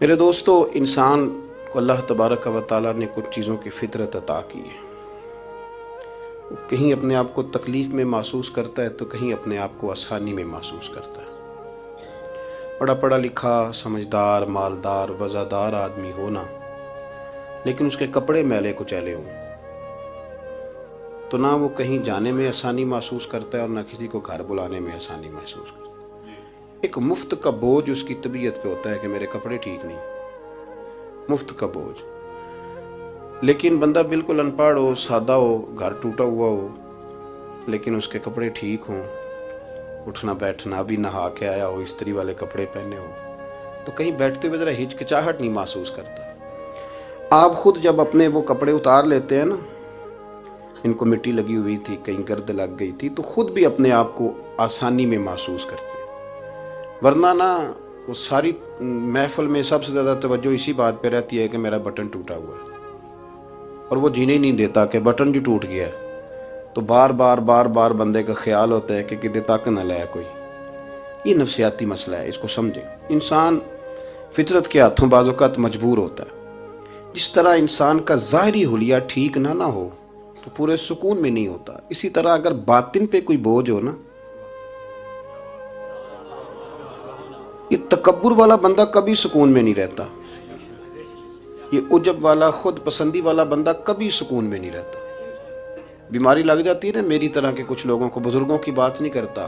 मेरे दोस्तों, इंसान को अल्लाह तबारक व तआला ने कुछ चीज़ों की फितरत अता की है। वो कहीं अपने आप को तकलीफ़ में महसूस करता है तो कहीं अपने आप को आसानी में महसूस करता है। बड़ा पढ़ा लिखा, समझदार, मालदार, वज़ादार आदमी होना, लेकिन उसके कपड़े मैले कुचैले हों तो ना वो कहीं जाने में आसानी महसूस करता है और ना किसी को घर बुलाने में आसानी महसूस करता है। एक मुफ्त का बोझ उसकी तबीयत पे होता है कि मेरे कपड़े ठीक नहीं, मुफ्त का बोझ। लेकिन बंदा बिल्कुल अनपढ़ हो, सादा हो, घर टूटा हुआ हो, लेकिन उसके कपड़े ठीक हों, उठना बैठना भी नहा के आया हो, इस्त्री वाले कपड़े पहने हो, तो कहीं बैठते हुए ज़रा हिचकिचाहट नहीं महसूस करता। आप खुद जब अपने वो कपड़े उतार लेते हैं ना, इनको मिट्टी लगी हुई थी, कहीं गर्द लग गई थी, तो खुद भी अपने आप को आसानी में महसूस करते हैं। वरना ना वो सारी महफिल में सबसे ज़्यादा तवज्जो इसी बात पे रहती है कि मेरा बटन टूटा हुआ है, और वो जीने ही नहीं देता कि बटन भी टूट गया है। तो बार बार बंदे का ख्याल होता है कि किधर तक न लाया कोई। ये नफसियाती मसला है, इसको समझे। इंसान फितरत के हाथों बाज़-औक़ात मजबूर होता है। जिस तरह इंसान का ज़ाहिरी हुलिया ठीक ना हो तो पूरे सुकून में नहीं होता, इसी तरह अगर बातिन पे कोई बोझ हो ना, ये तकब्बुर वाला बंदा कभी सुकून में नहीं रहता। ये उजब वाला, खुद पसंदी वाला बंदा कभी सुकून में नहीं रहता। बीमारी लग जाती है ना मेरी तरह के कुछ लोगों को। बुजुर्गों की बात नहीं करता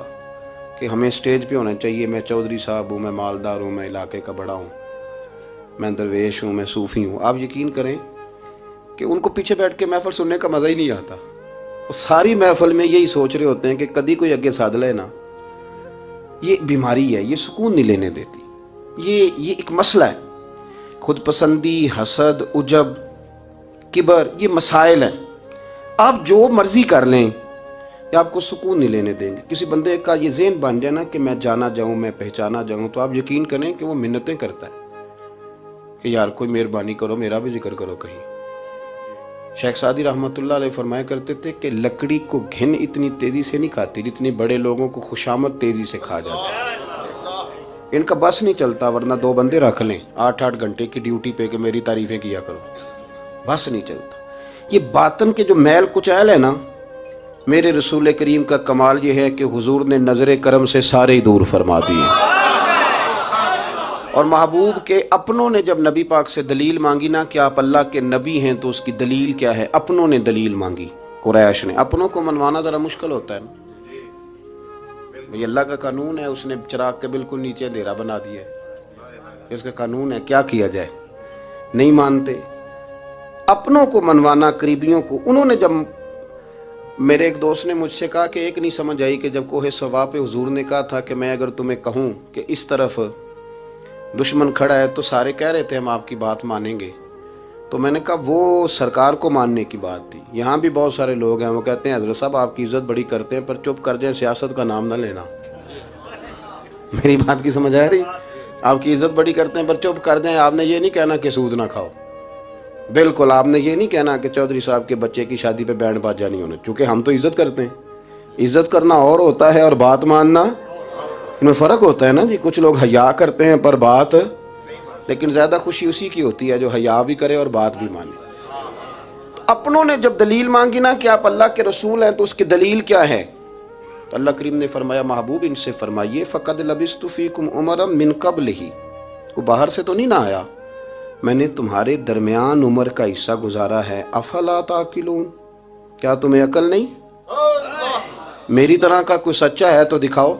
कि हमें स्टेज पे होना चाहिए, मैं चौधरी साहब हूँ, मैं मालदार हूँ, मैं इलाके का बड़ा हूँ, मैं दरवेश हूँ, मैं सूफ़ी हूँ। आप यकीन करें कि उनको पीछे बैठ के महफिल सुनने का मज़ा ही नहीं आता। वो सारी महफिल में यही सोच रहे होते हैं कि कभी कोई अगे साध ले ना। ये बीमारी है, ये सुकून नहीं लेने देती। ये एक मसला है। खुद पसंदी, हसद, उजब, किबर, ये मसाइल हैं। आप जो मर्जी कर लें, ये आपको सुकून नहीं लेने देंगे। किसी बंदे का ये ज़हन बन जाए ना कि मैं जाना जाऊँ, मैं पहचाना जाऊँ, तो आप यकीन करें कि वो मिन्नतें करता है कि यार कोई मेहरबानी करो, मेरा भी जिक्र करो कहीं। शेख सादी रहमतुल्लाह अलैह फरमाया करते थे कि लकड़ी को घिन इतनी तेज़ी से नहीं खाती जितनी बड़े लोगों को खुशामद तेज़ी से खा जाता है। इनका बस नहीं चलता, वरना दो बंदे रख लें 8-8 घंटे की ड्यूटी पे कि मेरी तारीफ़ें किया करो, बस नहीं चलता। ये बातन के जो मैल कुचैल है ना, मेरे रसूल करीम का कमाल ये है कि हुजूर ने नज़र करम से सारे ही दूर फरमा दिए। और महबूब के अपनों ने जब नबी पाक से दलील मांगी ना कि आप अल्लाह के नबी हैं, तो उसकी दलील क्या है, अपनों ने दलील मांगी। कुरैश ने। अपनों को मनवाना ज़रा मुश्किल होता है ना, ये अल्लाह का कानून है, उसने चिराग के बिल्कुल नीचे अंधेरा बना दिया है, इसका कानून है, क्या किया जाए। नहीं मानते। अपनों को मनवाना, करीबियों को। उन्होंने जब, मेरे एक दोस्त ने मुझसे कहा कि एक नहीं समझ आई कि जब कोहे सवा पे हुजूर ने कहा था कि मैं अगर तुम्हें कहूँ कि इस तरफ दुश्मन खड़ा है, तो सारे कह रहे थे हम आपकी बात मानेंगे। तो मैंने कहा वो सरकार को मानने की बात थी। यहाँ भी बहुत सारे लोग हैं, वो कहते हैं हज़रत साहब आपकी इज़्ज़त बड़ी करते हैं, पर चुप कर जाए, सियासत का नाम ना लेना। मेरी बात की समझ आ रही? आपकी इज़्ज़त बड़ी करते हैं पर चुप कर जाए। आपने ये नहीं कहना कि सूद ना खाओ, बिल्कुल आपने ये नहीं कहना कि चौधरी साहब के बच्चे की शादी पे बैंड बाजा नहीं होना, क्योंकि हम तो इज़्ज़त करते हैं। इज़्ज़त करना और होता है और बात मानना, इनमें फ़र्क होता है ना जी। कुछ लोग हया करते हैं पर बात, लेकिन ज़्यादा खुशी उसी की होती है जो हया भी करे और बात भी माने। तो अपनों ने जब दलील मांगी ना कि आप अल्लाह के रसूल हैं, तो उसकी दलील क्या है, तो अल्लाह करीम ने फरमाया महबूब इनसे फरमाइए फ़क़द लबिस्तु फ़ीकुम उमरम मिन क़ब्लिही, वो बाहर से तो नहीं ना आया, मैंने तुम्हारे दरमियान उम्र का हिस्सा गुजारा है। अफ़ला ताक़िलून, क्या तुम्हें अकल नहीं? मेरी तरह का कोई सच्चा है तो दिखाओ,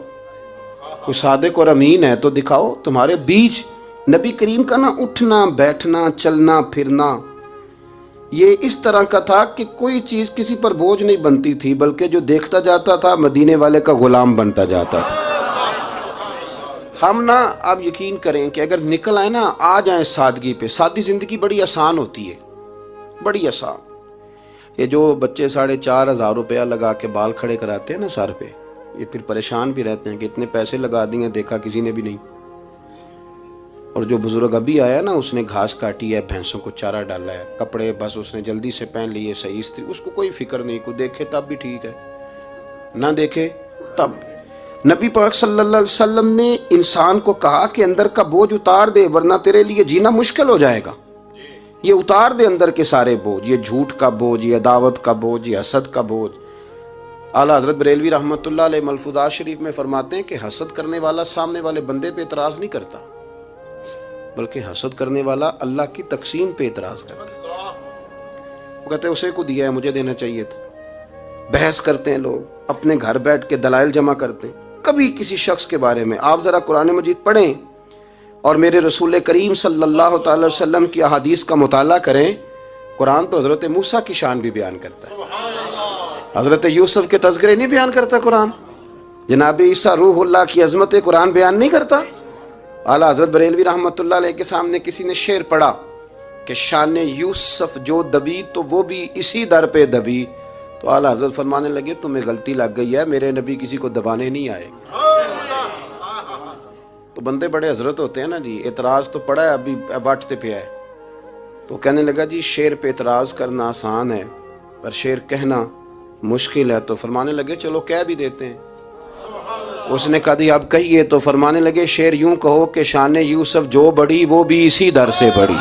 कोई सादिक और अमीन है तो दिखाओ। तुम्हारे बीच नबी करीम का ना उठना बैठना, चलना फिरना, ये इस तरह का था कि कोई चीज़ किसी पर बोझ नहीं बनती थी, बल्कि जो देखता जाता था मदीने वाले का गुलाम बनता जाता था। हम ना, आप यकीन करें कि अगर निकल आए ना, आ जाएं सादगी पे। सादी ज़िंदगी बड़ी आसान होती है, बड़ी आसान। ये जो बच्चे 4,500 रुपया लगा के बाल खड़े कराते हैं ना सर पे, ये फिर परेशान भी रहते हैं कि इतने पैसे लगा दिए, देखा किसी ने भी नहीं। और जो बुजुर्ग अभी आया ना, उसने घास काटी है, भैंसों को चारा डाला है, कपड़े बस उसने जल्दी से पहन लिए सही, इस्त्री, उसको कोई फिक्र नहीं। कोई देखे तब भी ठीक है, ना देखे तब। नबी पाक सल्लल्लाहु अलैहि वसल्लम ने इंसान को कहा कि अंदर का बोझ उतार दे वरना तेरे लिए जीना मुश्किल हो जाएगा। ये उतार दे अंदर के सारे बोझ, ये झूठ का बोझ, ये अदावत का बोझ, ये हसद का बोझ। आला हजरत बरेलवी रहमतुल्लाह अलैह मलफूजात शरीफ में फरमाते हैं कि हसद करने वाला सामने वाले बंदे पे एतराज नहीं करता, बल्कि हसद करने वाला अल्लाह की तकसीम पे एतराज करता है। वो कहते हैं उसे को दिया है, मुझे देना चाहिए था। बहस करते हैं लोग, अपने घर बैठ के दलाइल जमा करते हैं। कभी किसी शख्स के बारे में आप ज़रा कुरान मजीद पढ़ें और मेरे रसूल करीम सल्लल्लाहु अलैहि वसल्लम की अहादीस का मुताला करें। कुरान तो हज़रत मूसा की शान भी बयान करता है, हज़रत यूसुफ के तज़किरे नहीं बयान करता कुरान। जनाब ईसा रूहुल्लाह की अज़मत कुरान बयान नहीं करता। आला हज़रत बरेलवी रहमतुल्लाह अलैह के सामने किसी ने शेर पढ़ा कि शान यूसुफ जो दबी तो वो भी इसी दर पे दबी, तो आला हज़रत फरमाने लगे तुम्हें गलती लग गई है, मेरे नबी किसी को दबाने नहीं आए। तो बंदे बड़े हजरत होते हैं ना जी, एतराज़ तो पड़ा है अभी बांटते पे है। तो कहने लगा जी शेर पे एतराज़ करना आसान है पर शेर कहना मुश्किल है। तो फरमाने लगे चलो कह भी देते हैं। उसने कहा दी आप कहिए। तो फरमाने लगे शेर यूं कहो कि शान यूसुफ जो बड़ी वो भी इसी दर से बड़ी,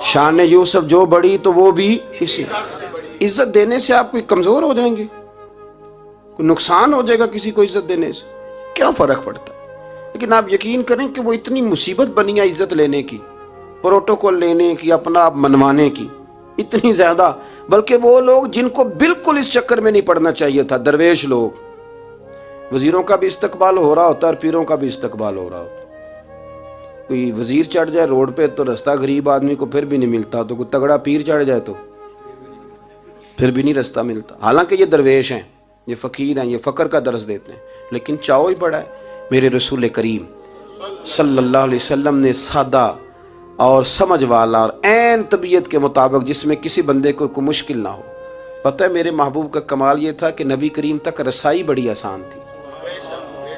शान यूसुफ जो बड़ी तो वो भी इसी। इज्जत देने से आप कोई कमजोर हो जाएंगे, कोई नुकसान हो जाएगा किसी को इज्जत देने से, क्या फर्क पड़ता है। लेकिन आप यकीन करें कि वो इतनी मुसीबत बनी है इज्जत लेने की, प्रोटोकॉल लेने की, अपना आप मनवाने की, इतनी ज्यादा। बल्कि वो लोग जिनको बिल्कुल इस चक्कर में नहीं पड़ना चाहिए था, दरवेश लोग, वजीरों का भी इस्तकबाल हो रहा होता है और पीरों का भी इस्तकबाल हो रहा होता। कोई वजीर चढ़ जाए रोड पे तो रास्ता गरीब आदमी को फिर भी नहीं मिलता, तो कोई तगड़ा पीर चढ़ जाए तो फिर भी नहीं रास्ता मिलता। हालांकि ये दरवेश हैं, ये फ़कीर हैं, ये फ़क्र का दर्स देते हैं, लेकिन चाव ही बड़ा है। मेरे रसूल करीम सल्लल्लाहु अलैहि वसल्लम ने सादा और समझ वाला और ऐन तबीयत के मुताबिक, जिसमें किसी बंदे को कोई मुश्किल ना हो। पता है मेरे महबूब का कमाल ये था कि नबी करीम तक रसाई बड़ी आसान थी।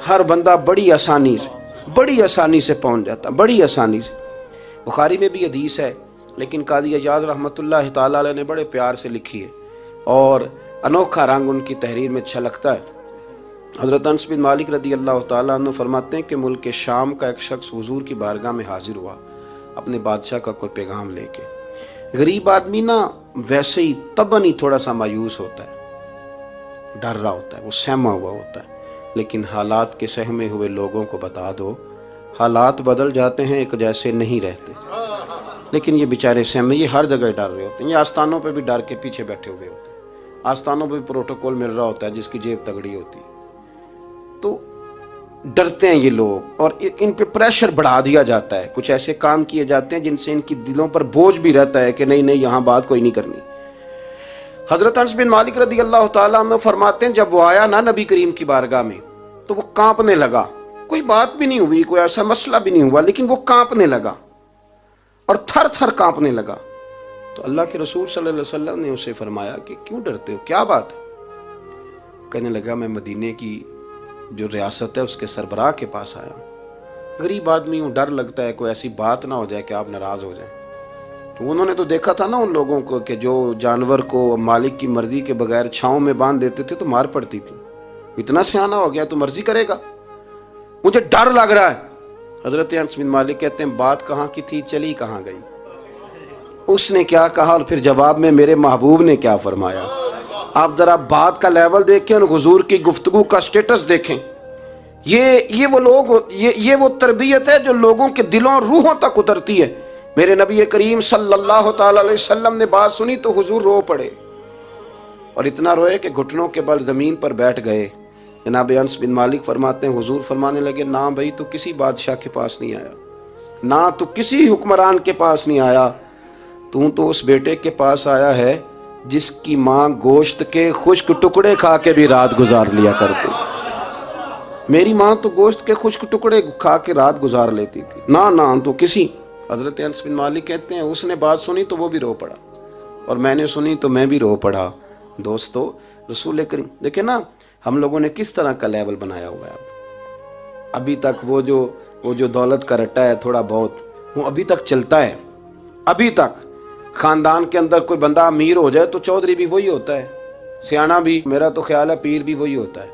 हर बंदा बड़ी आसानी से पहुंच जाता, बड़ी आसानी से। बुखारी में भी हदीस है, लेकिन कादी एजाज रहमतुल्लाह तआला अलैह ने बड़े प्यार से लिखी है और अनोखा रंग उनकी तहरीर में छलकता है। हज़रत अनस बिन मालिक रदी अल्लाह तआला अन्हु फरमाते हैं कि मुल्क शाम का एक शख्स हुजूर की बारगाह में हाजिर हुआ अपने बादशाह का कोई पैगाम लेके। गरीब आदमी ना वैसे ही तबन ही थोड़ा सा मायूस होता है, डर रहा होता है, वो सहमा हुआ होता है। लेकिन हालात के सहमे हुए लोगों को बता दो, हालात बदल जाते हैं, एक जैसे नहीं रहते। लेकिन ये बेचारे सहमे, ये हर जगह डर रहे होते हैं। ये आस्थानों पे भी डर के पीछे बैठे हुए होते हैं। आस्थानों पे भी प्रोटोकॉल मिल रहा होता है जिसकी जेब तगड़ी होती है, तो डरते हैं ये लोग और इन पे प्रेशर बढ़ा दिया जाता है। कुछ ऐसे काम किए जाते हैं जिनसे इनकी दिलों पर बोझ भी रहता है कि नहीं यहाँ बात कोई नहीं करनी। हजरत अनस बिन मालिक रदी अल्लाह तआला अन्हु फरमाते हैं जब वो आया ना नबी करीम की बारगाह में तो वो कांपने लगा। कोई बात भी नहीं हुई, कोई ऐसा मसला भी नहीं हुआ, लेकिन वो कांपने लगा और थर थर कांपने लगा। तो अल्लाह के रसूल सल्लल्लाहु अलैहि वसल्लम ने उसे फरमाया कि क्यों डरते हो, क्या बात है। कहने लगा मैं मदीने की जो रियासत है उसके सरबराह के पास आया, गरीब आदमी हूँ, डर लगता है कोई ऐसी बात ना हो जाए कि आप नाराज हो जाए। तो उन्होंने तो देखा था ना उन लोगों को कि जो जानवर को मालिक की मर्जी के बगैर छांव में बांध देते थे तो मार पड़ती थी। इतना सियाना हो गया तो मर्जी करेगा, मुझे डर लग रहा है। हजरत अनस बिन मालिक कहते हैं बात कहाँ की थी, चली कहाँ गई। उसने क्या कहा और फिर जवाब में मेरे महबूब ने क्या फरमाया। आप जरा बात का लेवल देखें और हुजूर की गुफ्तगू का स्टेटस देखें। ये वो लोग, ये वो तरबियत है जो लोगों के दिलों रूहों तक उतरती है। मेरे नबी करीम सल्लल्लाहु ताला अलैहि वसल्लम ने बात सुनी तो हुजूर रो पड़े और इतना रोए कि घुटनों के बल जमीन पर बैठ गए। जनाब अनस बिन मालिक फरमाते हैं हुजूर फरमाने लगे ना भाई तो किसी बादशाह के पास नहीं आया, ना तो किसी हुक्मरान के पास नहीं आया, तू तो उस बेटे के पास आया है जिसकी माँ गोश्त के खुश्क टुकड़े खा के भी रात गुजार लिया करती। मेरी माँ तो गोश्त के खुश्क टुकड़े खा के रात गुजार लेती थी, ना तो किसी। हजरत अनस बिन मालिक कहते हैं उसने बात सुनी तो वो भी रो पड़ा और मैंने सुनी तो मैं भी रो पड़ा। दोस्तों रसूल करीम देखे ना हम लोगों ने किस तरह का लेवल बनाया हुआ है। अभी तक वो जो दौलत का रट्टा है थोड़ा बहुत वो अभी तक चलता है। अभी तक खानदान के अंदर कोई बंदा अमीर हो जाए तो चौधरी भी वही होता है, सियाना भी, मेरा तो ख्याल है पीर भी वही होता है,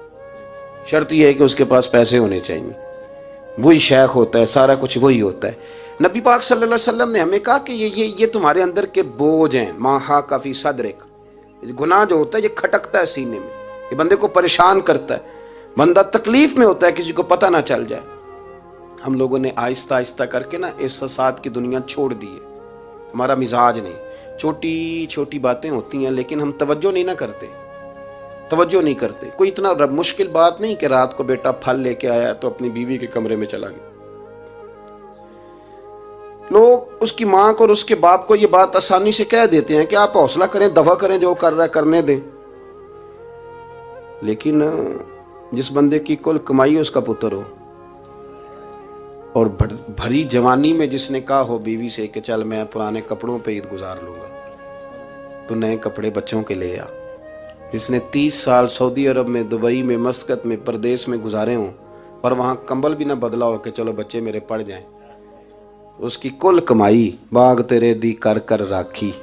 शर्त यह है कि उसके पास पैसे होने चाहिए, वही शेख होता है, सारा कुछ वही होता है। नबी पाक सल्लल्लाहु अलैहि वसल्लम ने हमें कहा कि ये तुम्हारे अंदर के बोझ हैं, माहा काफी सदरिक, गुनाह जो होता है ये खटकता है सीने में, ये बंदे को परेशान करता है, बंदा तकलीफ में होता है, किसी को पता ना चल जाए। हम लोगों ने आहिस्ता आहिस्ता करके ना एहसासात की दुनिया छोड़ दी है, हमारा मिजाज नहीं, छोटी छोटी बातें होती हैं लेकिन हम तवज्जो नहीं ना करते, तवज्जो नहीं करते। कोई इतना मुश्किल बात नहीं कि रात को बेटा फल लेके आया तो अपनी बीवी के कमरे में चला गया। लोग उसकी माँ को और उसके बाप को ये बात आसानी से कह देते हैं कि आप हौसला करें, दफा करें, जो कर रहा है करने दें। लेकिन जिस बंदे की कुल कमाई उसका पुत्र हो और भरी जवानी में जिसने कहा हो बीवी से कि चल मैं पुराने कपड़ों पे ईद गुजार लूंगा, तो नए कपड़े बच्चों के ले आ, जिसने 30 साल सऊदी अरब में, दुबई में, मस्कत में, परदेश में गुजारे हों पर वहां कंबल भी ना बदला हो कि चलो बच्चे मेरे पढ़ जाएं, उसकी कुल कमाई बाग तेरे दी कर कर राखी,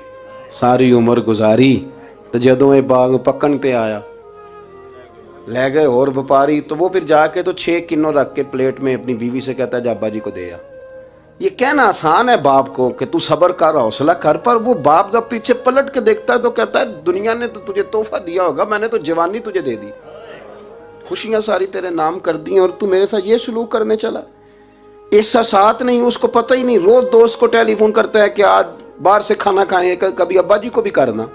सारी उम्र गुजारी, तो जदों ये बाग पकन ते आया ले गए और व्यापारी, तो वो फिर जाके तो 6 किलो रख के प्लेट में अपनी बीवी से कहता है जाबा जी को दे आ। ये कहना आसान है बाप को कि तू सब्र कर, हौसला कर, पर वो बाप जब पीछे पलट के देखता है तो कहता है दुनिया ने तो तुझे तोहफा दिया होगा, मैंने तो जवानी तुझे दे दी, खुशियां सारी तेरे नाम कर दी और तू मेरे साथ ये सलूक करने चला। एहसासात नहीं, उसको पता ही नहीं। रोज दोस्त को टेलीफोन करता है कि आज बाहर से खाना खाएंगे, कभी अब्बा जी को भी करना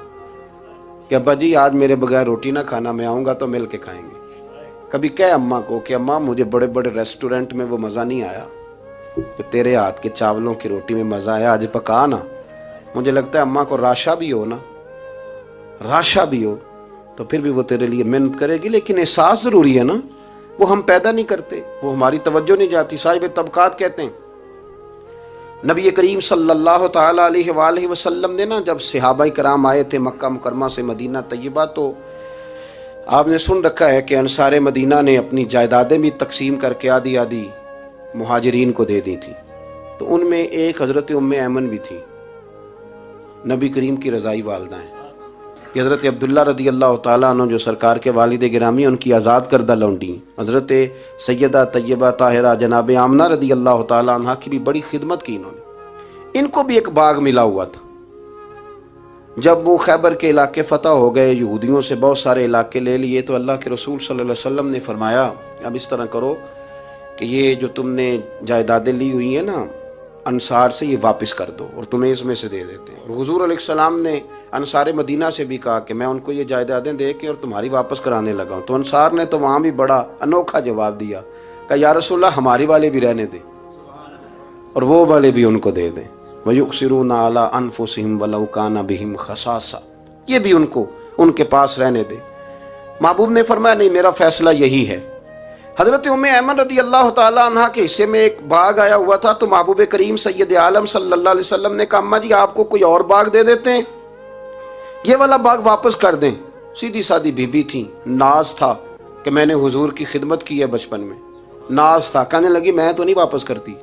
कि अब्बा जी आज मेरे बगैर रोटी ना खाना, मैं आऊँगा तो मिल के खाएंगे। कभी कह अम्मा को कि अम्मा मुझे बड़े बड़े रेस्टोरेंट में वो मज़ा नहीं आया कि तेरे हाथ के चावलों की रोटी में मज़ा आया, आज पका ना। मुझे लगता है अम्मा को राशा भी हो ना, राशा भी हो तो फिर भी वो तेरे लिए मेहनत करेगी, लेकिन एहसास ज़रूरी है ना, वो हम पैदा नहीं करते, वो हमारी तवज्जो नहीं जाती। साहिब तबकात कहते हैं नबी करीम सल्लल्लाहु ताला अलैहि वसल्लम ने ना जब सहाबा कराम आए थे मक्का मुकरमा से मदीना तैयबा, तो आपने सुन रखा है कि अंसार मदीना ने अपनी जायदादें भी तकसीम करके आधी आधी मुहाजिरीन को दे दी थी। तो उनमें एक हज़रत उम्मे ऐमन भी थी, नबी करीम की रज़ाई वालदा हैं। ये हज़रत अब्दुल्ला रदी अल्लाह ताला अन्हु जो सरकार के वालिद गिरामी, उनकी आज़ाद करदा लौंडी हज़रत सैयदा तैयबा ताहिरा जनाब आमना रदी अल्लाह ताला अन्हा की भी बड़ी खिदमत की इन्होंने। इनको भी एक बाग मिला हुआ था। जब वो खैबर के इलाके फ़तह हो गए, यहूदियों से बहुत सारे इलाके ले लिए, तो अल्लाह के रसूल सल्लल्लाहु अलैहि वसल्लम ने फरमाया अब इस तरह करो कि ये जो तुमने जायदादें ली हुई हैं ना अंसार से, ये वापस कर दो और तुम्हें इसमें से दे देते हैं। और हुजूर अलैहिस्सलाम ने अंसार मदीना से भी कहा कि मैं उनको ये जायदादें दे के और तुम्हारी वापस कराने लगा हूँ। तो अंसार ने तो वहाँ भी बड़ा अनोखा जवाब दिया कि या रसूलल्लाह हमारी वाले भी रहने दे और वो वाले भी उनको दे दें। वयुक्सिरूना अला अनफुसिहिम वलौ काना बिहिम खसासा, ये भी उनको उनके पास रहने दे। महबूब ने फरमाया नहीं, मेरा फैसला यही है। हज़रत उम्मे ऐमन रदी अल्लाह ताला अन्हा के हिस्से में एक बाग आया हुआ था, तो महबूब करीम सैयद आलम सल्लल्लाहु अलैहि वसल्लम ने कहा अम्मा जी आपको कोई और बाग दे देते हैं, ये वाला बाग वापस कर दें। सीधी सादी बीबी थी, नाज था कि मैंने हुजूर की खिदमत की है बचपन में, नाज था। कहने लगी मैं तो नहीं वापस करती,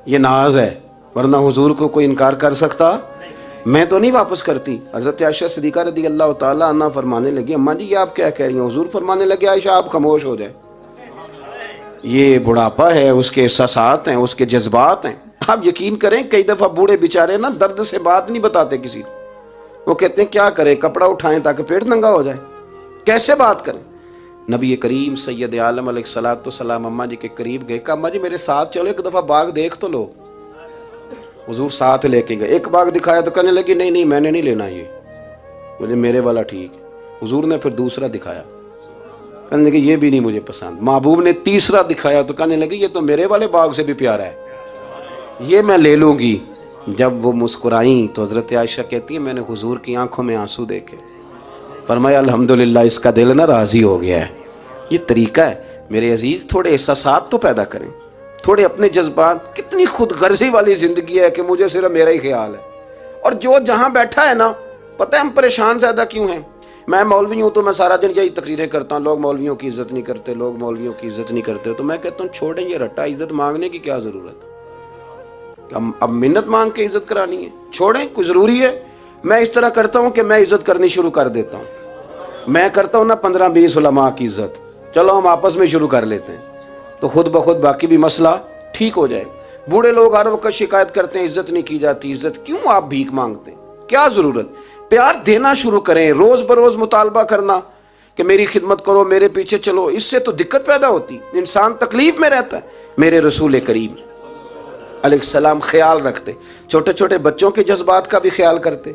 ये नाज है, वरना हुजूर को कोई इनकार कर सकता, मैं तो नहीं वापस करती। हज़रत आयशा सिद्दीक़ा रज़ी अल्लाह ताला अन्हा फरमाने लगी अम्मा जी ये आप क्या कह रही हैं? हुजूर फरमाने लगे आयशा आप खामोश हो जाए, ये बुढ़ापा है, उसके एहसासात हैं, उसके जज्बात हैं। आप यकीन करें कई दफ़ा बूढ़े बेचारे ना दर्द से बात नहीं बताते किसी को, वो कहते हैं क्या करें, कपड़ा उठाएं ताकि पेट नंगा हो जाए, कैसे बात करें। नबी करीम सैयद आलम अलैहिस्सलातु वस्सलाम अम्मा जी के करीब गए, कहा अम्मा जी मेरे साथ चलो, एक दफ़ा बाग देख तो लो। हुजूर साथ लेके गए, एक बाग दिखाया तो कहने लगी नहीं नहीं मैंने नहीं लेना, ये मुझे मेरे वाला ठीक है। हुजूर ने फिर दूसरा दिखाया, कहने लगे ये भी नहीं मुझे पसंद। महबूब ने तीसरा दिखाया तो कहने लगे ये तो मेरे वाले बाग से भी प्यारा है, ये मैं ले लूँगी। जब वो मुस्कुराई तो हज़रत आयशा कहती है मैंने हुजूर की आंखों में आंसू देखे, फरमाया अल्हम्दुलिल्लाह इसका दिल ना राज़ी हो गया है। ये तरीका है मेरे अजीज़, थोड़े एहसासात तो पैदा करें, थोड़े अपने जज्बात। कितनी खुद गर्जी वाली ज़िंदगी है कि मुझे सिर्फ मेरा ही ख्याल है, और जो जहाँ बैठा है ना, पता है हम परेशान ज़्यादा क्यों हैं? मैं मौलवी हूँ तो मैं सारा दिन यही तकरीरें करता हूँ, लोग मौलवियों की इज़्ज़त नहीं करते, लोग मौलवियों की इज़्ज़त नहीं करते। तो मैं कहता हूँ छोड़ें ये रट्टा, इज़्ज़त मांगने की क्या ज़रूरत है? अब मिन्नत मांग के इज़्ज़त करानी है? छोड़ें, कोई ज़रूरी है? मैं इस तरह करता हूँ कि मैं इज़्ज़त करनी शुरू कर देता हूँ। मैं करता हूं ना 15-20 उलमा की इज्जत, चलो हम आपस में शुरू कर लेते हैं, तो खुद ब खुद बाकी भी मसला ठीक हो जाए। बूढ़े लोग हर वक्त शिकायत करते हैं इज्जत नहीं की जाती, इज्जत क्यों आप भीख मांगते हैं, क्या जरूरत। प्यार देना शुरू करें, रोज बरोज मुतालबा करना कि मेरी खिदमत करो, मेरे पीछे चलो, इससे तो दिक्कत पैदा होती, इंसान तकलीफ में रहता है। मेरे रसूल करीम अलैहिस्सलाम ख्याल रखते, छोटे छोटे बच्चों के जज्बात का भी ख्याल करते,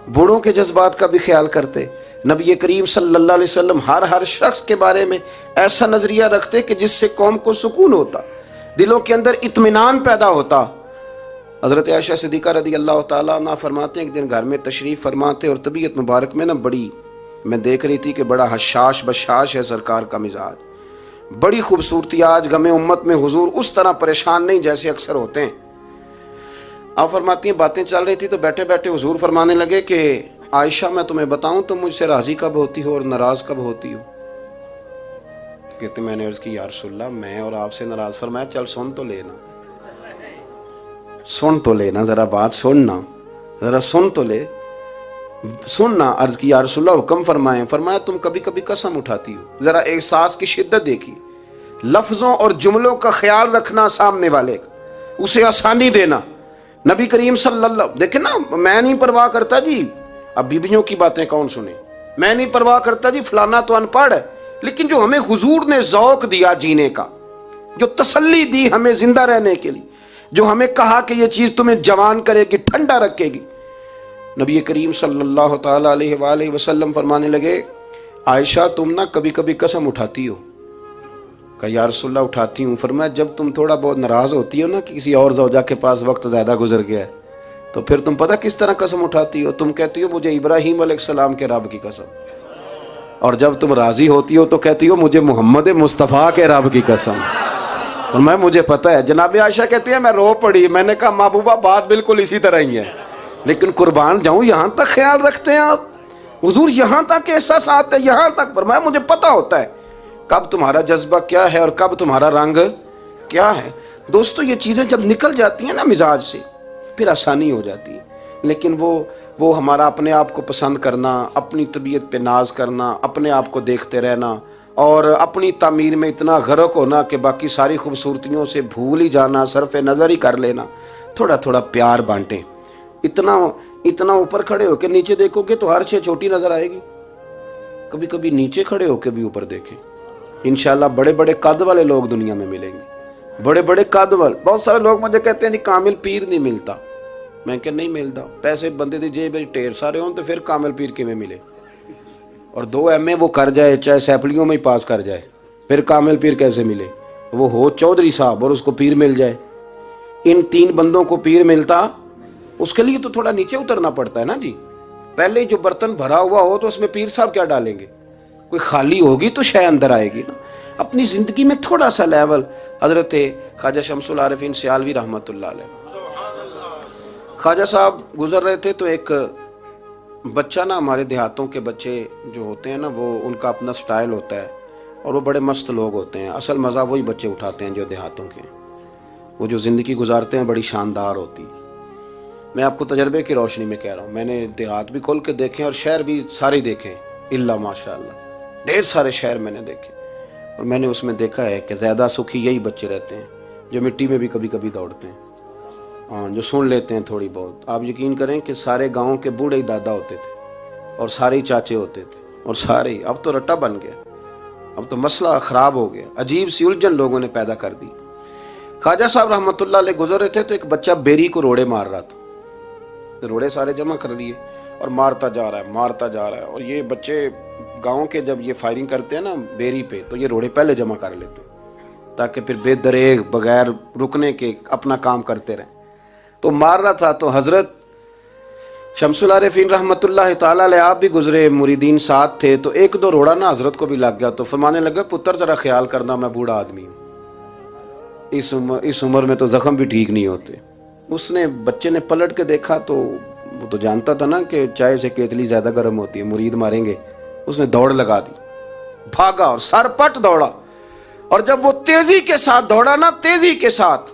बूढ़ों के जज्बात का भी ख्याल करते। नबी करीम सल्लल्लाहु अलैहि वसल्लम हर शख्स के बारे में ऐसा नजरिया रखते कि जिससे कौम को सुकून होता, दिलों के अंदर इत्मीनान पैदा होता। हजरत आयशा सिद्दीका रदी अल्लाह ताला अन्हा फरमाते हैं, एक दिन घर में तशरीफ फरमाते और तबीयत मुबारक में ना बड़ी, मैं देख रही थी कि बड़ा हशाश बशाश है सरकार का मिजाज, बड़ी खूबसूरती। आज गमे उम्मत में हुजूर उस तरह परेशान नहीं जैसे अक्सर होते हैं। आप फरमाती हैं बातें चल रही थी तो बैठे बैठे हुजूर फरमाने लगे कि आयशा मैं तुम्हें बताऊं तुम मुझसे राजी कब होती हो और नाराज कब होती हो। कहते मैंने अर्ज की या रसूलल्लाह मैं और आपसे नाराज। फरमाया चल सुन तो लेना, सुन तो लेना, जरा बात सुनना, जरा सुन तो ले, सुनना। अर्ज की या रसूलल्लाह हुक्म फरमाए। फरमाया तुम कभी कभी कसम उठाती हो, जरा एहसास की शिद्दत देखी, लफ्जों और जुमलों का ख्याल रखना, सामने वाले का उसे आसानी देना। नबी करीम सल्लल्लाहु, देखे ना, मैं नहीं परवाह करता जी, अब बीबियों की बातें कौन सुने, मैं नहीं परवाह करता जी फलाना तो अनपढ़ है, लेकिन जो हमें हुजूर ने ज़ौक़ दिया जीने का, जो तसल्ली दी हमें जिंदा रहने के लिए, जो हमें कहा कि ये चीज़ तुम्हें जवान करेगी, ठंडा रखेगी। नबी करीम सल्लल्लाहु ताला अलैहि वसल्लम फरमाने लगे आयशा तुम ना कभी कभी कसम उठाती हो। कहा या रसूलल्लाह उठाती हूँ। फरमाया जब तुम थोड़ा बहुत नाराज़ होती हो ना कि किसी और ज़ौजा के पास वक्त ज़्यादा गुजर गया है, तो फिर तुम पता किस तरह कसम उठाती हो, तुम कहती हो मुझे इब्राहीम अलैहिस्सलाम के रब की कसम, और जब तुम राज़ी होती हो तो कहती हो मुझे मोहम्मद मुस्तफ़ा के रब की कसम। और मैं मुझे पता है, जनाब आयशा कहती है मैं रो पड़ी, मैंने कहा महबूबा बात बिल्कुल इसी तरह ही है, लेकिन कुर्बान जाऊं यहाँ तक ख्याल रखते हैं आप, हुजूर यहाँ तक एहसास आता है, यहाँ तक। फरमाया मुझे पता होता है कब तुम्हारा जज्बा क्या है और कब तुम्हारा रंग क्या है। दोस्तों ये चीज़ें जब निकल जाती हैं ना मिजाज से, फिर आसानी हो जाती है। लेकिन वो हमारा अपने आप को पसंद करना, अपनी तबीयत पे नाज करना, अपने आप को देखते रहना और अपनी तामीर में इतना गर्क होना कि बाकी सारी खूबसूरतियों से भूल ही जाना, सरफ नज़र ही कर लेना। थोड़ा थोड़ा प्यार बांटें। इतना ऊपर खड़े होकर नीचे देखोगे तो हर चीज़ छोटी नजर आएगी। कभी कभी नीचे खड़े होकर भी ऊपर देखें, इंशाल्लाह बड़े बड़े कद वाले लोग दुनिया में मिलेंगे, बड़े बड़े कद वाले। बहुत सारे लोग मुझे कहते हैं जी कामिल पीर नहीं मिलता। मैं क्या नहीं मिलता, पैसे बंदे दी जेब में ढेर सारे हों तो फिर कामिल पीर किमें मिले, और 2 MA वो कर जाए चाहे सैपलियों में ही पास कर जाए, फिर कामिल पीर कैसे मिले। वो हो चौधरी साहब और उसको पीर मिल जाए। इन 3 बंदों को पीर मिलता, उसके लिए तो थोड़ा नीचे उतरना पड़ता है ना जी। पहले जो बर्तन भरा हुआ हो तो उसमें पीर साहब क्या डालेंगे, कोई खाली होगी तो शायद अंदर आएगी ना। अपनी जिंदगी में थोड़ा सा लेवल। हजरत ख्वाजा शमसुल आरिफीन सियालवी रहमतुल्लाह अलैह, ख्वाजा साहब गुजर रहे थे तो एक बच्चा ना, हमारे देहातों के बच्चे जो होते हैं ना, वो उनका अपना स्टाइल होता है और वो बड़े मस्त लोग होते हैं। असल मज़ा वही बच्चे उठाते हैं जो देहातों के, वो जो ज़िंदगी गुजारते हैं बड़ी शानदार होती। मैं आपको तजर्बे की रोशनी में कह रहा हूँ, मैंने देहात भी खोल के देखे और शहर भी सारे देखे, इल्ला माशाअल्लाह ढेर सारे शहर मैंने देखे, और मैंने उसमें देखा है कि ज़्यादा सुखी यही बच्चे रहते हैं जो मिट्टी में भी कभी कभी दौड़ते हैं, हाँ, जो सुन लेते हैं थोड़ी बहुत। आप यकीन करें कि सारे गांव के बूढ़े ही दादा होते थे और सारे ही चाचे होते थे और सारे ही, अब तो रट्टा बन गया, अब तो मसला ख़राब हो गया, अजीब सी उलझन लोगों ने पैदा कर दी। ख्वाजा साहब रहमतुल्लाह अलैह गुजर रहे थे तो एक बच्चा बेरी को रोड़े मार रहा था, तो रोड़े सारे जमा कर दिए और मारता जा रहा है, मारता जा रहा है। और ये बच्चे गाँव के जब ये फायरिंग करते हैं ना बेरी पे, तो ये रोड़े पहले जमा कर लेते हैं ताकि फिर बेदरेग बगैर रुकने के अपना काम करते रहें। तो मार रहा था तो हज़रत शमसुल आरिफीन रहमतुल्लाह ताला अलैह आप भी गुजरे, मुरीदीन साथ थे, तो 1-2 रोड़ा ना हज़रत को भी लग गया। तो फरमाने लगा पुत्र ज़रा ख्याल करना, मैं बूढ़ा आदमी हूँ, इस उम्र में तो ज़ख्म भी ठीक नहीं होते। उसने बच्चे ने पलट के देखा तो वो तो जानता था ना कि चाय से केतली ज़्यादा गर्म होती है, मुरीद मारेंगे। उसने दौड़ लगा दी, भागा और सरपट दौड़ा, और जब वो तेज़ी के साथ दौड़ा ना, तेज़ी के साथ,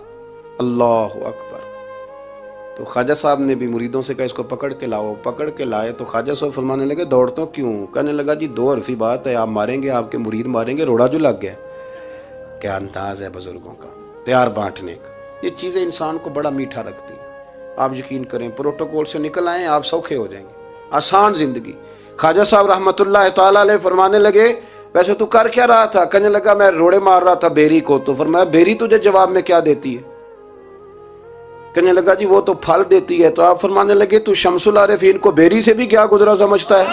अल्लाह अकबर, तो ख्वाजा साहब ने भी मुरीदों से कहा इसको पकड़ के लाओ। पकड़ के लाए तो ख्वाजा साहब फरमाने लगे दौड़ते हो क्यों? कहने लगा जी दो हरफी बात है, आप मारेंगे आपके मुरीद मारेंगे, रोड़ा जो लग गया। क्या अंदाज है बुजुर्गों का, प्यार बांटने का। ये चीज़ें इंसान को बड़ा मीठा रखती हैं। आप यकीन करें प्रोटोकॉल से निकल आए आप सौखे हो जाएंगे, आसान जिंदगी। ख्वाजा साहब रहमतुल्लाह तआला अलैह फरमाने लगे वैसे तू कर क्या रहा था? कहने लगा मैं रोड़े मार रहा था बेरी को। तो फरमाया बेरी तुझे जवाब में क्या देती है? कहने लगा जी वो तो फल देती है। तो आप फरमाने लगे तू शमसुल आरिफीन को बेरी से भी क्या गुजरा समझता है?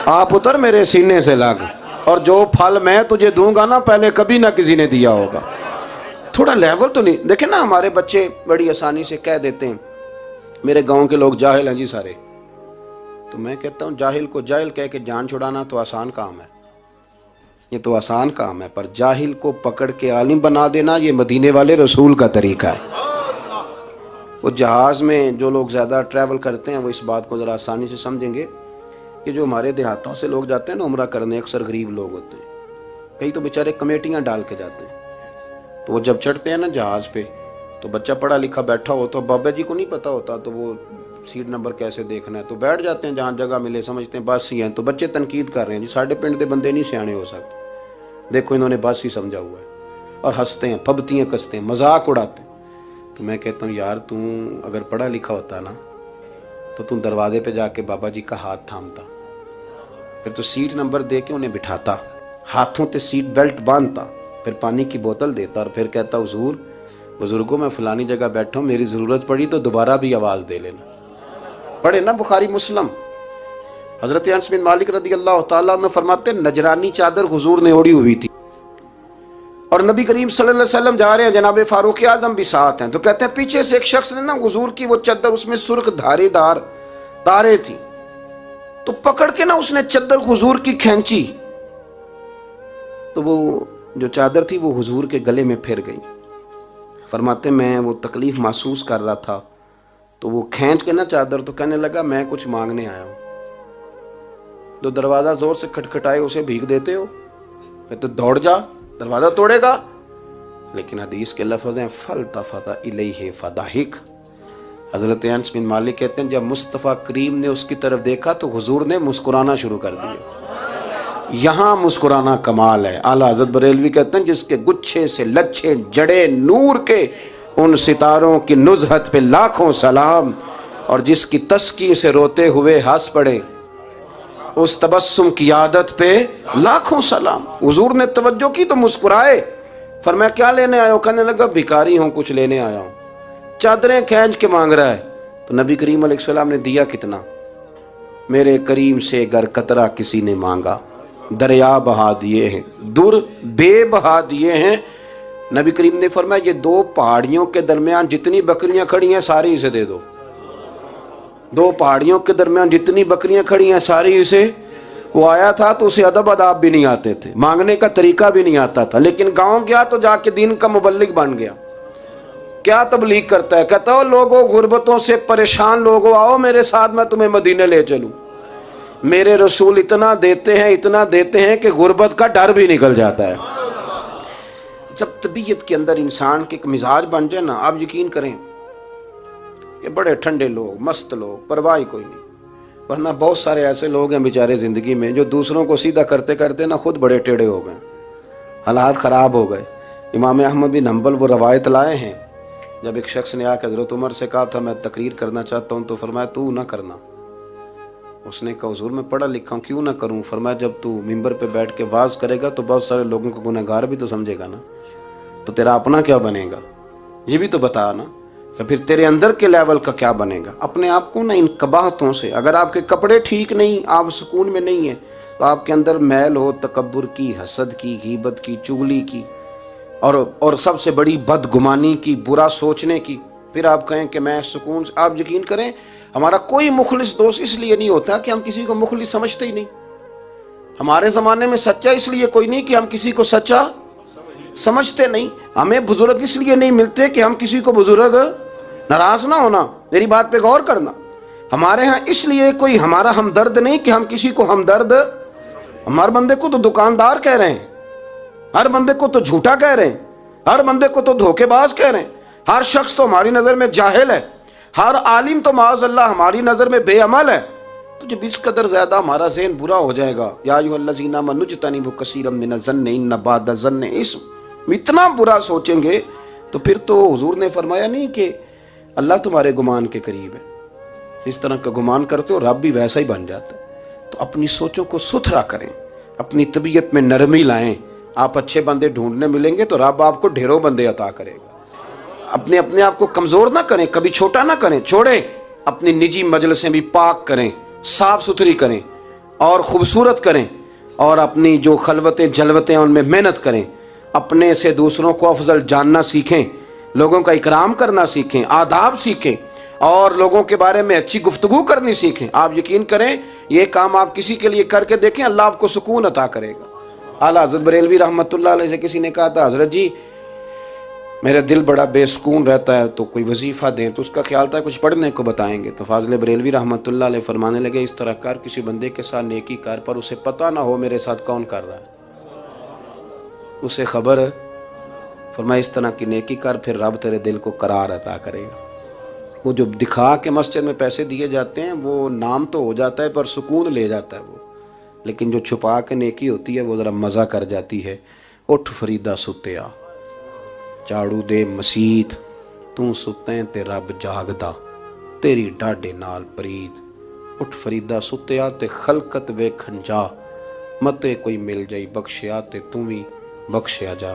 आप उतर मेरे सीने से लग, और जो फल मैं तुझे दूंगा ना पहले कभी ना किसी ने दिया होगा। थोड़ा लेवल तो नहीं देखे ना। हमारे बच्चे बड़ी आसानी से कह देते हैं मेरे गांव के लोग जाहिल हैं जी सारे। तो मैं कहता हूं जाहिल को जाहिल कह के जान छुड़ाना तो आसान काम है, ये तो आसान काम है, पर जाहिल को पकड़ के आलिम बना देना ये मदीने वाले रसूल का तरीका है। वो जहाज़ में जो लोग ज़्यादा ट्रैवल करते हैं वो इस बात को ज़रा आसानी से समझेंगे कि जो हमारे देहातों से लोग जाते हैं ना उम्रा करने, अक्सर गरीब लोग होते हैं, कई तो बेचारे कमेटियाँ डाल के जाते हैं। तो वो जब चढ़ते हैं ना जहाज़ पे तो बच्चा पढ़ा लिखा बैठा हो तो बाबा जी को नहीं पता होता तो वो सीट नंबर कैसे देखना है, तो बैठ जाते हैं जहाँ जगह मिले, समझते हैं बस ही हैं। तो बच्चे तनकीद कर रहे हैं जी साढ़े पिंड के बंदे नहीं सियाने हो सकते, देखो इन्होंने बस ही समझा हुआ है, और हंसते हैं फबतियाँ कसते हैं मजाक उड़ाते हैं। तो मैं कहता हूँ यार तू अगर पढ़ा लिखा होता ना तो तू दरवाजे पे जाके बाबा जी का हाथ थामता, फिर तो सीट नंबर दे के उन्हें बिठाता, हाथों पे सीट बेल्ट बांधता, फिर पानी की बोतल देता और फिर कहता हुजूर बुजुर्गों मैं फलानी जगह बैठा हूँ, मेरी ज़रूरत पड़ी तो दोबारा भी आवाज़ दे लेना। पढ़े ना बुखारी मुस्लिम। हज़रत अनस बिन मालिक रज़ी अल्लाह तआला अन्हु फरमाते नजरानी चादर हुजूर ने ओढ़ी हुई थी और नबी करीम सल्लल्लाहु अलैहि वसल्लम जा रहे हैं, जनाब फारूक आजम भी साथ हैं। तो कहते हैं पीछे से एक शख्स ने ना हुजूर की वो चादर, उसमें सुर्ख धारीदार तारे थी, तो पकड़ के ना उसने चादर हुजूर की खींची, तो वो जो चादर थी वो हुजूर के गले में फिर गई। फरमाते मैं वो तकलीफ महसूस कर रहा था तो वो खींच के ना चादर, तो कहने लगा मैं कुछ मांगने आया हूँ। तो दरवाज़ा जोर से खटखटाए उसे भीख देते हो, तो दौड़ जा दरवाज़ा तोड़ेगा। लेकिन हदीस के लफ्ज़ हैं फल्तफ़त इलैहि फदाहिक। हज़रत अनस बिन मालिक कहते हैं जब मुस्तफ़ा करीम ने उसकी तरफ देखा तो हुजूर ने मुस्कुराना शुरू कर दिया। यहाँ मुस्कुराना कमाल है। आला हज़रत बरेलवी कहते हैं जिसके गुच्छे से लच्छे जड़े नूर के उन सितारों की नुज़हत पे लाखों सलाम, और जिसकी तस्की से रोते हुए हंस पड़े उस तबस्सुम की आदत पे लाखों सलाम। हुजूर ने तवज्जो की तो मुस्कुराए। फरमाया क्या लेने आया हो? कहने लगा भिखारी हूँ कुछ लेने आया हूँ। चादरें खींच के मांग रहा है। तो नबी करीम अलैहिस्सलाम ने दिया कितना? मेरे करीम से गर कतरा किसी ने मांगा दरिया बहा दिए हैं, दुर बे बहा दिए हैं। नबी करीम ने फरमाया ये दो पहाड़ियों के दरमियान जितनी बकरियां खड़ी हैं सारी इसे दे दो। दो पहाड़ियों के दरमियान जितनी बकरियां खड़ी हैं सारी इसे। वो आया था तो उसे अदब अदाब भी नहीं आते थे, मांगने का तरीका भी नहीं आता था, लेकिन गांव गया तो जाके दीन का मुबल्लिग बन गया। क्या तबलीग करता है? कहता हो लोगों गुर्बतों से परेशान लोगों आओ मेरे साथ, मैं तुम्हें मदीने ले चलूं। मेरे रसूल इतना देते हैं कि गुर्बत का डर भी निकल जाता है। जब तबीयत के अंदर इंसान के एक मिजाज बन जाए ना, आप यकीन करें ये बड़े ठंडे लोग, मस्त लोग, परवाह कोई नहीं। वरना बहुत सारे ऐसे लोग हैं बेचारे ज़िंदगी में जो दूसरों को सीधा करते करते ना खुद बड़े टेढ़े हो गए, हालात ख़राब हो गए। इमाम अहमद बिन हम्बल वो रवायत लाए हैं, जब एक शख्स ने आकर हज़रत उमर से कहा था मैं तकरीर करना चाहता हूँ, तो फरमाया तू ना करना। उसने कहा हुजूर मैं पढ़ा लिखा हूँ क्यों ना करूँ? फरमाया जब तू मिंबर पे बैठ के वाज करेगा तो बहुत सारे लोगों को गुनहगार भी तो समझेगा ना, तो तेरा अपना क्या बनेगा ये भी तो बता ना, या फिर तेरे अंदर के लेवल का क्या बनेगा। अपने आप को ना इन कबाहतों से, अगर आपके कपड़े ठीक नहीं, आप सुकून में नहीं है, तो आपके अंदर मैल हो तकब्बुर की, हसद की, गीबत की, चुगली की, और सबसे बड़ी बदगुमानी की, बुरा सोचने की, फिर आप कहें कि मैं सुकून से। आप यकीन करें हमारा कोई मुखलिस दोस्त इसलिए नहीं होता कि हम किसी को मुखलिस समझते ही नहीं। हमारे ज़माने में सच्चा इसलिए कोई नहीं कि हम किसी को सच्चा समझते नहीं। हमें बुजुर्ग इसलिए नहीं मिलते कि हम किसी को बुजुर्ग नाराज ना होना, मेरी बात पे गौर करना। हमारे यहाँ इसलिए कोई हमारा हमदर्द नहीं कि हम किसी को हमदर्द, हमारे बंदे को तो दुकानदार कह रहे हैं, हर बंदे को तो झूठा कह रहे हैं, हर बंदे को तो धोखेबाज कह रहे हैं, हर शख्स तो हमारी नज़र में जाहिल है, हर आलिम तो माज़अल्लाह हमारी नज़र में बेअमल है, तो जब इस कदर ज़्यादा हमारा ज़हन बुरा हो जाएगा, या अय्युहल्लज़ीना आमनू इज्तनिबू कसीरम मिनज़्ज़न्नि इन्न बअदज़्ज़न्नि इस्म, इतना बुरा सोचेंगे तो फिर तो हुजूर ने फरमाया नहीं कि अल्लाह तुम्हारे गुमान के करीब है, इस तरह का गुमान करते हो रब भी वैसा ही बन जाता है। तो अपनी सोचों को सुथरा करें, अपनी तबीयत में नरमी लाएं। आप अच्छे बंदे ढूंढने मिलेंगे तो रब आपको ढेरों बंदे अता करेगा। अपने आप को कमज़ोर ना करें, कभी छोटा ना करें, छोड़ें। अपनी निजी मजलिसें भी पाक करें, साफ़ सुथरी करें और ख़ूबसूरत करें, और अपनी जो खलवतें जलवतें उनमें मेहनत करें। अपने से दूसरों को अफजल जानना सीखें, लोगों का इकराम करना सीखें, आदाब सीखें और लोगों के बारे में अच्छी गुफ्तगू करनी सीखें। आप यकीन करें, ये काम आप किसी के लिए करके देखें, अल्लाह आपको सुकून अता करेगा। आला हज़रत बरेलवी रहमतुल्लाह अलैह से किसी ने कहा था, हज़रत जी मेरा दिल बड़ा बेसुकून रहता है, तो कोई वजीफ़ा दें। तो उसका ख्याल था कुछ पढ़ने को बताएंगे। तो फाज़िल बरेलवी रहमतुल्लाह अलैह फरमाने लगे, इस तरह कर, किसी बंदे के साथ नेकी कर, पर उसे पता ना हो मेरे साथ कौन कर रहा है, उसे खबर है। फरमाया इस तरह की नेकी कर, फिर रब तेरे दिल को करार अता करेगा। वो जो दिखा के मस्जिद में पैसे दिए जाते हैं वो नाम तो हो जाता है पर सुकून ले जाता है वो, लेकिन जो छुपा के नेकी होती है वो ज़रा मज़ा कर जाती है। उठ फरीदा सुत्या, झाड़ू दे मसीत, तू सुते ते रब जागदा, तेरी डाडे नाल प्रीत। उठ फरीदा सुत्या ते खलकत वेखन जा, मते कोई मिल जाई बख्शिया ते तू भी बख्शिया जा।